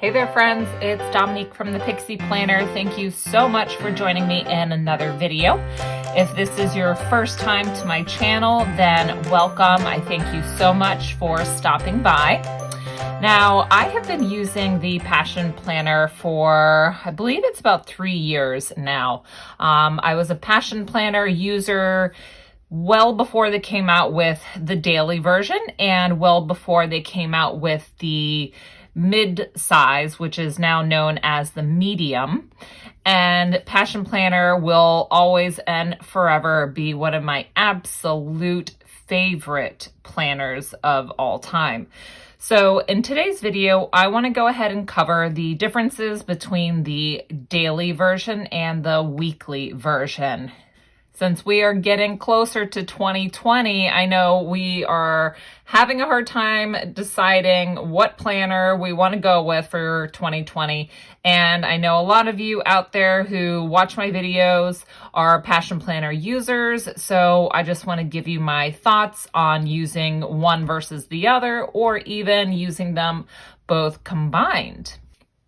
Hey there friends, it's Dominique from the Pixie Planner. Thank you so much for joining me in another video. If this is your first time to my channel, then welcome. I thank you so much for stopping by. Now, I have been using the Passion Planner for, I believe it's about 3 years now. I was a Passion Planner user well before they came out with the daily version and well before they came out with the mid-size, which is now known as the medium. And Passion Planner will always and forever be one of my absolute favorite planners of all time. So in today's video, I want to go ahead and cover the differences between the daily version and the weekly version. Since we are getting closer to 2020, I know we are having a hard time deciding what planner we want to go with for 2020. And I know a lot of you out there who watch my videos are Passion Planner users. So I just want to give you my thoughts on using one versus the other, or even using them both combined.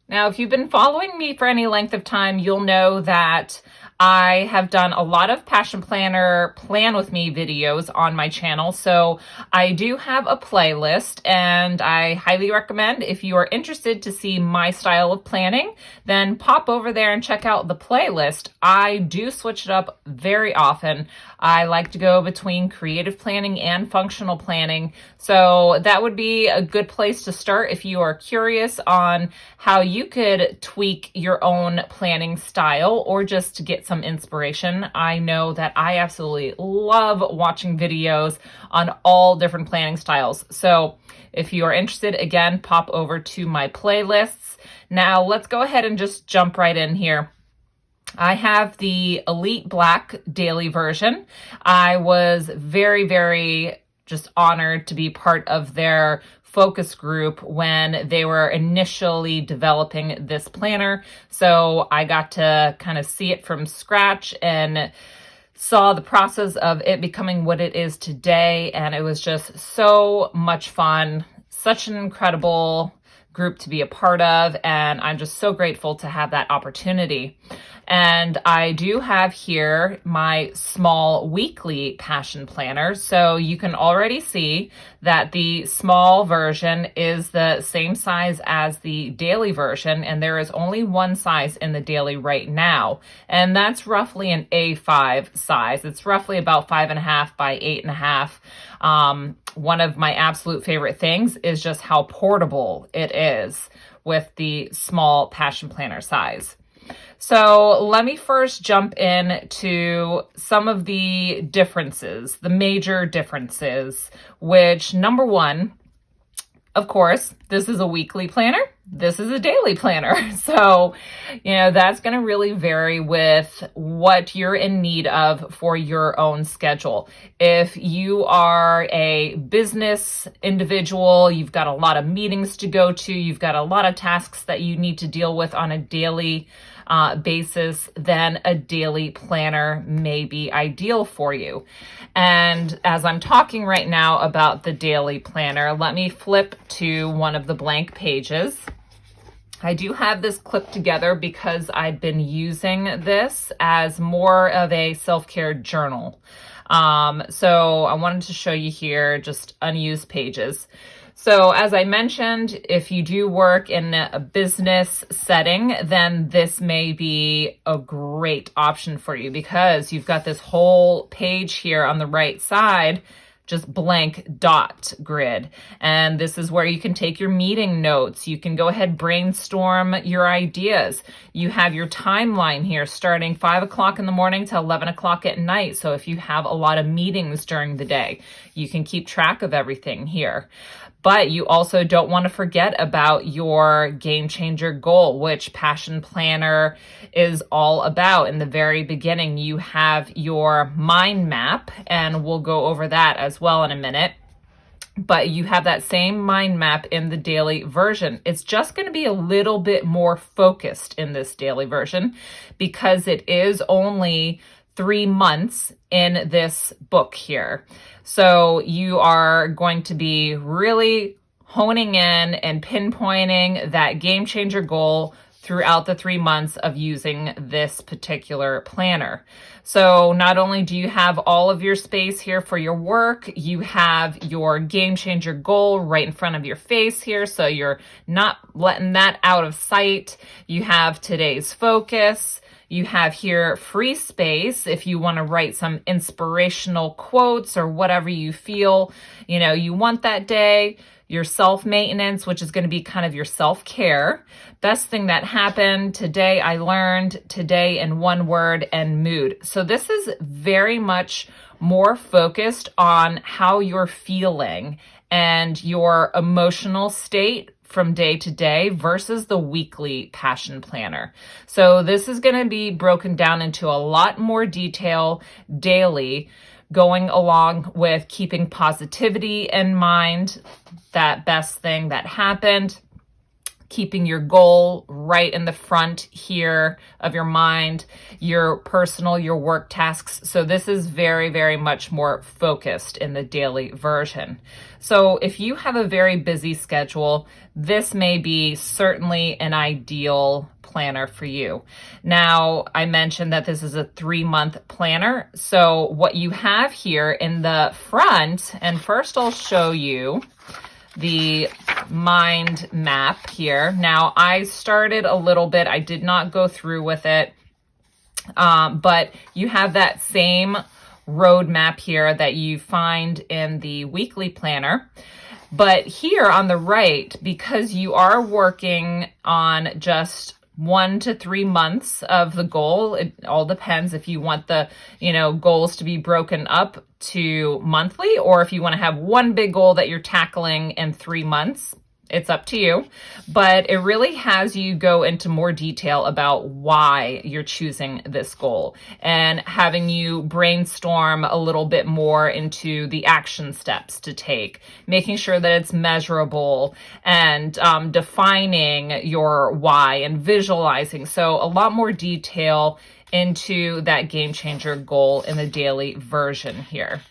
Now, if you've been following me for any length of time, you'll know that I have done a lot of Passion Planner Plan With Me videos on my channel. So I do have a playlist, and I highly recommend, if you are interested to see my style of planning, then pop over there and check out the playlist. I do switch it up very often. I like to go between creative planning and functional planning. So that would be a good place to start if you are curious on how you could tweak your own planning style or just to get some inspiration. I know that I absolutely love watching videos on all different planning styles. So if you are interested, again, pop over to my playlists. Now let's go ahead and just jump right in here. I have the Elite Black daily version. I was very just honored to be part of their focus group when they were initially developing this planner. So I got to kind of see it from scratch and saw the process of it becoming what it is today. And it was just so much fun, such an incredible group to be a part of. And I'm just so grateful to have that opportunity. And I do have here my small weekly Passion Planner. So you can already see that the small version is the same size as the daily version. And there is only one size in the daily right now. And that's roughly an A5 size. It's roughly about 5.5 by 8.5. One of my absolute favorite things is just how portable it is with the small Passion Planner size. So let me first jump in to some of the differences, the major differences, which number one, of course, this is a weekly planner. This is a daily planner. So, that's going to really vary with what you're in need of for your own schedule. If you are a business individual, you've got a lot of meetings to go to, you've got a lot of tasks that you need to deal with on a daily basis, then a daily planner may be ideal for you. And as I'm talking right now about the daily planner, let me flip to one of the blank pages. I do have this clipped together because I've been using this as more of a self-care journal. So I wanted to show you here just unused pages. So as I mentioned, if you do work in a business setting, then this may be a great option for you because you've got this whole page here on the right side, just blank dot grid. And this is where you can take your meeting notes. You can go ahead, brainstorm your ideas. You have your timeline here starting 5 o'clock in the morning to 11 o'clock at night. So if you have a lot of meetings during the day, you can keep track of everything here. But you also don't want to forget about your game changer goal, which Passion Planner is all about. In the very beginning, you have your mind map, and we'll go over that as well in a minute. But you have that same mind map in the daily version. It's just going to be a little bit more focused in this daily version because it is only 3 months in this book here. So you are going to be really honing in and pinpointing that game changer goal throughout the 3 months of using this particular planner. So not only do you have all of your space here for your work, you have your game changer goal right in front of your face here, so you're not letting that out of sight. You have today's focus. You have here free space if you want to write some inspirational quotes or whatever you feel, you want that day. Your self-maintenance, which is going to be kind of your self-care. Best thing that happened today, I learned today in one word, and mood. So this is very much more focused on how you're feeling and your emotional state from day to day versus the weekly passion planner. So this is going to be broken down into a lot more detail daily, going along with keeping positivity in mind, that best thing that happened, keeping your goal right in the front here of your mind, your personal, your work tasks. So this is very, very much more focused in the daily version. So if you have a very busy schedule, this may be certainly an ideal planner for you. Now, I mentioned that this is a 3-month planner. So what you have here in the front, and first I'll show you the mind map here. Now, I started a little bit. I did not go through with it, but you have that same roadmap here that you find in the weekly planner. But here on the right, because you are working on just 1 to 3 months of the goal, it all depends if you want the, goals to be broken up to monthly, or if you want to have one big goal that you're tackling in 3 months. It's up to you, but it really has you go into more detail about why you're choosing this goal and having you brainstorm a little bit more into the action steps to take, making sure that it's measurable and defining your why and visualizing. So a lot more detail into that game changer goal in the daily version here.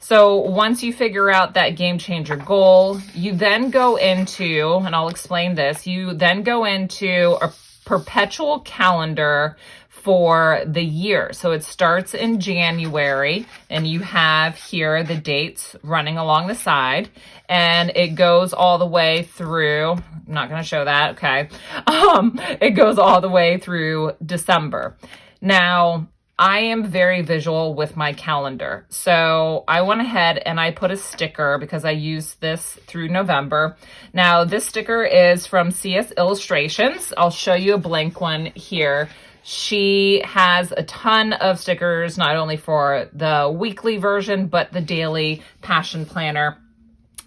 So once you figure out that game changer goal, you then go into, and I'll explain this, you then go into a perpetual calendar for the year. So it starts in January, and you have here the dates running along the side, and it goes all the way through, I'm not going to show that, okay. It goes all the way through December. Now, I am very visual with my calendar. So I went ahead and I put a sticker because I used this through November. Now this sticker is from CSiLLUSTRATiONS. I'll show you a blank one here. She has a ton of stickers, not only for the weekly version, but the daily passion planner.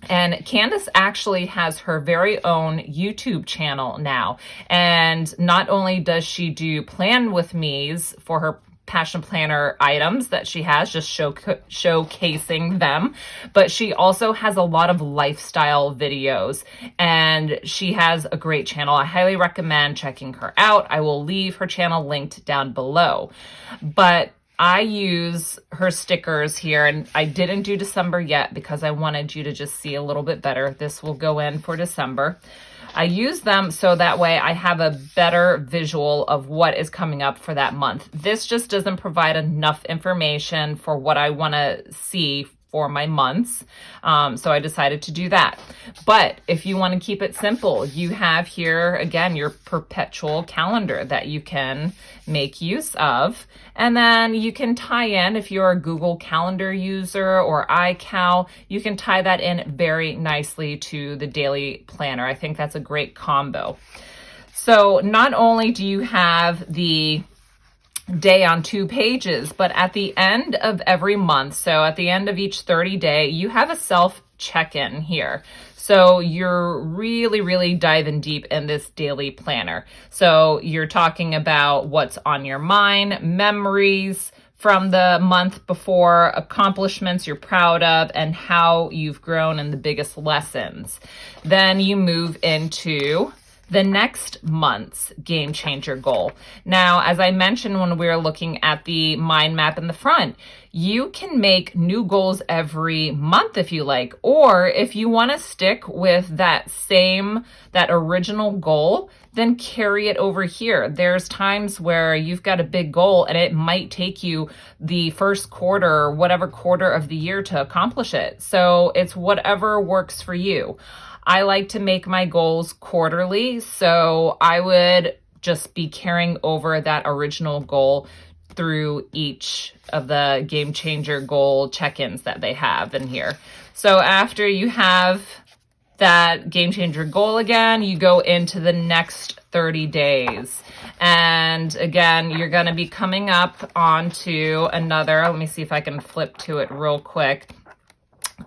And Candace actually has her very own YouTube channel now. And not only does she do plan with me's for her passion planner items that she has, just showcasing them, but she also has a lot of lifestyle videos, and she has a great channel. I highly recommend checking her out. I will leave her channel linked down below. But I use her stickers here, and I didn't do December yet because I wanted you to just see a little bit better. This will go in for December. I use them so that way I have a better visual of what is coming up for that month. This just doesn't provide enough information for what I want to see for my months. So I decided to do that. But if you want to keep it simple, you have here, again, your perpetual calendar that you can make use of. And then you can tie in, if you're a Google Calendar user or iCal, you can tie that in very nicely to the daily planner. I think that's a great combo. So not only do you have the day on 2 pages, but at the end of every month, so at the end of each 30 day, you have a self check-in here. So you're really diving deep in this daily planner. So you're talking about what's on your mind, memories from the month before, accomplishments you're proud of, and how you've grown and the biggest lessons. Then you move into the next month's game changer goal. Now, as I mentioned when we were looking at the mind map in the front, you can make new goals every month if you like, or if you want to stick with that original goal, then carry it over here. There's times where you've got a big goal and it might take you the first quarter or whatever quarter of the year to accomplish it. So it's whatever works for you. I like to make my goals quarterly, so I would just be carrying over that original goal through each of the game changer goal check-ins that they have in here. So after you have that game changer goal again, you go into the next 30 days. And again, you're going to be coming up onto another, let me see if I can flip to it real quick.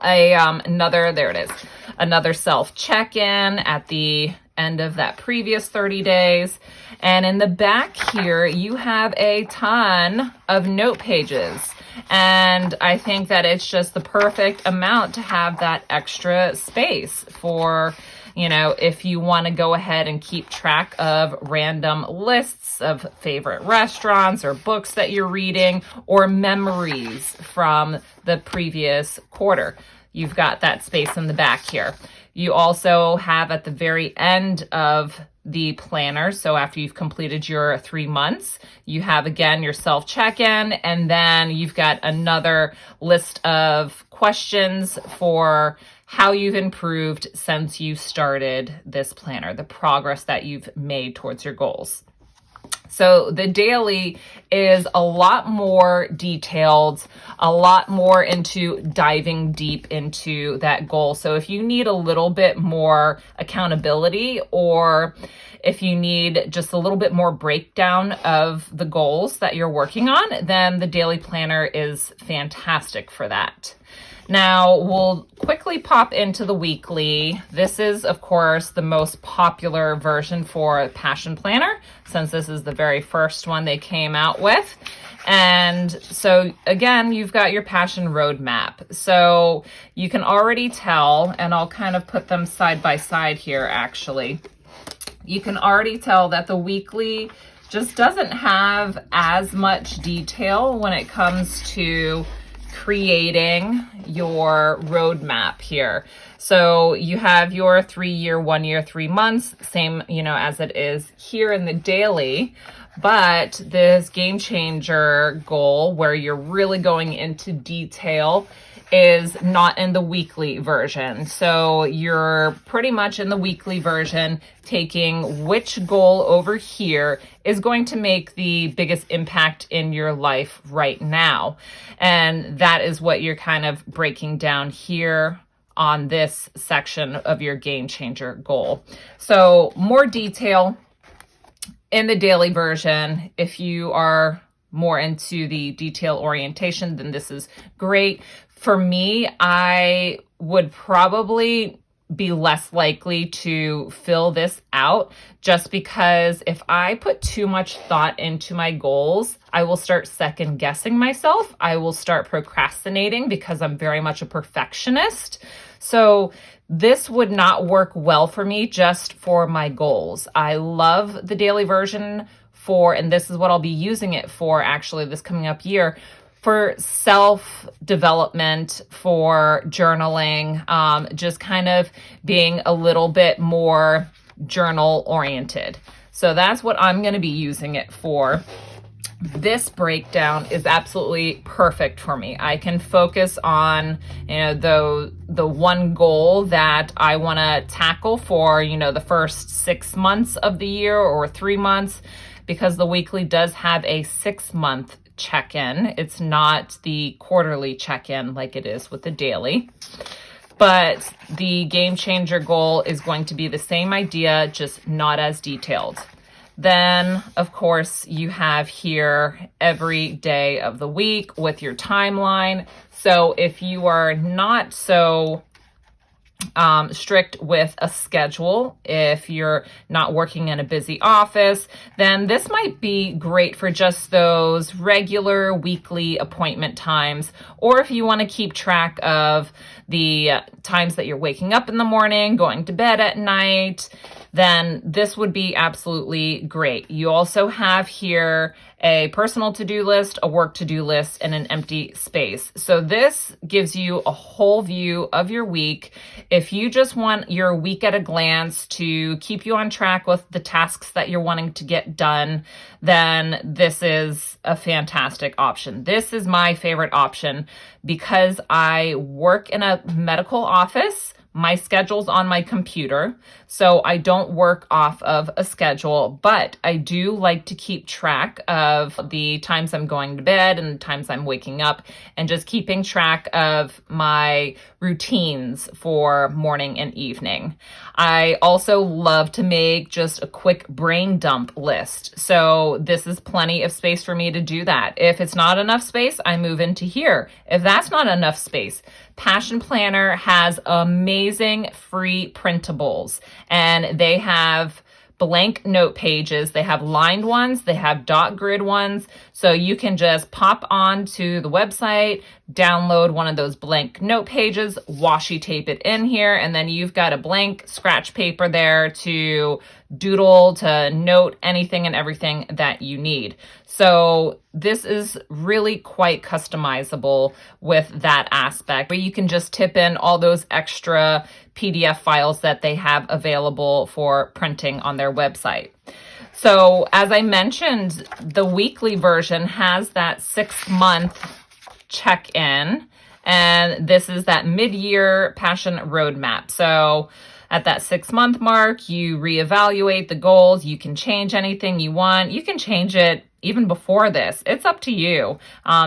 There it is, another self check-in at the end of that previous 30 days. And in the back here, you have a ton of note pages. And I think that it's just the perfect amount to have that extra space for, you know, if you want to go ahead and keep track of random lists of favorite restaurants or books that you're reading or memories from the previous quarter. You've got that space in the back here. You also have at the very end of the planner, so after you've completed your 3 months, you have again your self check-in, and then you've got another list of questions for how you've improved since you started this planner, the progress that you've made towards your goals. So the daily is a lot more detailed, a lot more into diving deep into that goal. So if you need a little bit more accountability, or if you need just a little bit more breakdown of the goals that you're working on, then the daily planner is fantastic for that. Now, we'll quickly pop into the weekly. This is, of course, the most popular version for Passion Planner, since this is the very first one they came out with. And so, again, you've got your Passion Roadmap. So you can already tell, and I'll kind of put them side by side here, actually. You can already tell that the weekly just doesn't have as much detail when it comes to creating your roadmap here. So you have your 3 year, 1 year, 3 months, same, you know, as it is here in the daily, but this game changer goal where you're really going into detail is not in the weekly version. So you're pretty much in the weekly version taking which goal over here is going to make the biggest impact in your life right now. And that is what you're kind of breaking down here on this section of your game changer goal. So more detail in the daily version. If you are more into the detail orientation, then this is great. For me, I would probably be less likely to fill this out just because if I put too much thought into my goals, I will start second guessing myself. I will start procrastinating because I'm very much a perfectionist. So this would not work well for me just for my goals. I love the daily version for, and this is what I'll be using it for actually this coming up year, for self-development, for journaling, just kind of being a little bit more journal-oriented. So that's what I'm going to be using it for. This breakdown is absolutely perfect for me. I can focus on, you know, the one goal that I want to tackle for, you know, the first 6 months of the year or 3 months, because the weekly does have a 6-month check-in. It's not the quarterly check-in like it is with the daily. But the game changer goal is going to be the same idea, just not as detailed. Then, of course, you have here every day of the week with your timeline. So if you are not so strict with a schedule, if you're not working in a busy office, then this might be great for just those regular weekly appointment times. Or if you want to keep track of the times that you're waking up in the morning, going to bed at night, then this would be absolutely great. You also have here a personal to-do list, a work to-do list, and an empty space. So this gives you a whole view of your week. If you just want your week at a glance to keep you on track with the tasks that you're wanting to get done, then this is a fantastic option. This is my favorite option because I work in a medical office. My schedule's on my computer, so I don't work off of a schedule, but I do like to keep track of the times I'm going to bed and the times I'm waking up, and just keeping track of my routines for morning and evening. I also love to make just a quick brain dump list. So this is plenty of space for me to do that. If it's not enough space, I move into here. If that's not enough space, Passion Planner has amazing free printables, and they have blank note pages. They have lined ones, they have dot grid ones. So you can just pop onto the website, download one of those blank note pages, washi tape it in here, and then you've got a blank scratch paper there to doodle, to note anything and everything that you need. So this is really quite customizable with that aspect, where you can just tip in all those extra PDF files that they have available for printing on their website. So as I mentioned, the weekly version has that 6-month check-in, and this is that mid-year passion roadmap. So at that 6-month mark, you reevaluate the goals. You can change anything you want. You can change it even before this. It's up to you.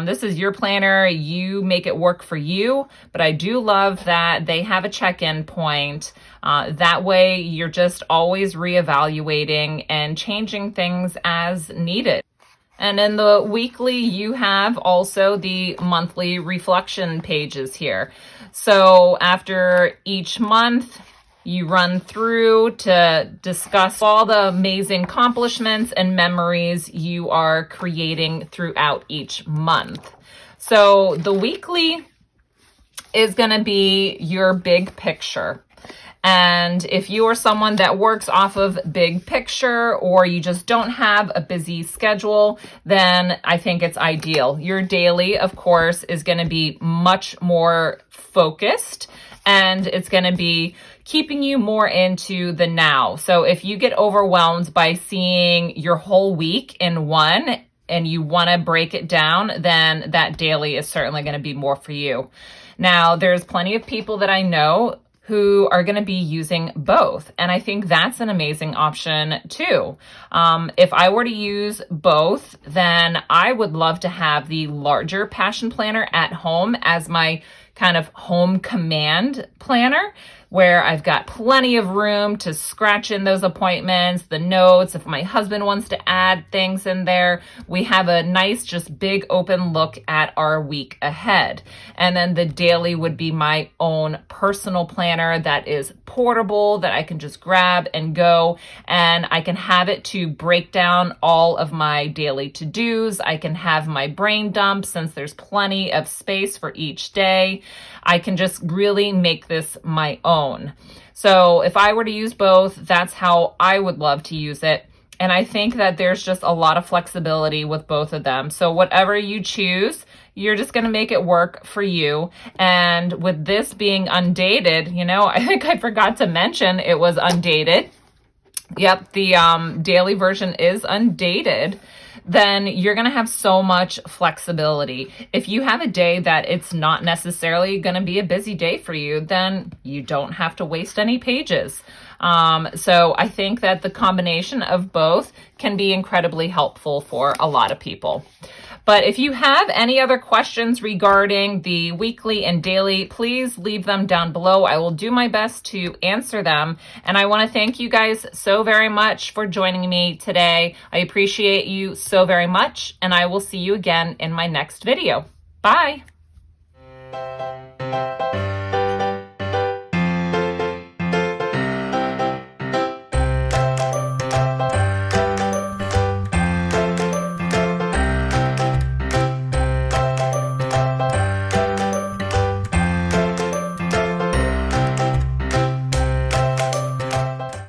This is your planner. You make it work for you. But I do love that they have a check-in point. That way, you're just always reevaluating and changing things as needed. And in the weekly, you have also the monthly reflection pages here. So after each month, you run through to discuss all the amazing accomplishments and memories you are creating throughout each month. So the weekly is going to be your big picture. And if you are someone that works off of big picture, or you just don't have a busy schedule, then I think it's ideal. Your daily, of course, is going to be much more focused, and it's going to be keeping you more into the now. So if you get overwhelmed by seeing your whole week in one and you want to break it down, then that daily is certainly going to be more for you. Now, there's plenty of people that I know who are going to be using both. And I think that's an amazing option too. If I were to use both, then I would love to have the larger Passion Planner at home as my kind of home command planner, where I've got plenty of room to scratch in those appointments, the notes. If my husband wants to add things in there, we have a nice, just big open look at our week ahead. And then the daily would be my own personal planner that is portable, that I can just grab and go, and I can have it to break down all of my daily to-dos. I can have my brain dump, since there's plenty of space for each day. I can just really make this my own. So if I were to use both, that's how I would love to use it. And I think that there's just a lot of flexibility with both of them. So whatever you choose, you're just going to make it work for you. And with this being undated, you know, I think I forgot to mention it was undated. Yep, the daily version is undated. Then you're going to have so much flexibility. If you have a day that it's not necessarily going to be a busy day for you, then you don't have to waste any pages. So I think that the combination of both can be incredibly helpful for a lot of people. But if you have any other questions regarding the weekly and daily, please leave them down below. I will do my best to answer them. And I want to thank you guys so very much for joining me today. I appreciate you so very much, and I will see you again in my next video. Bye.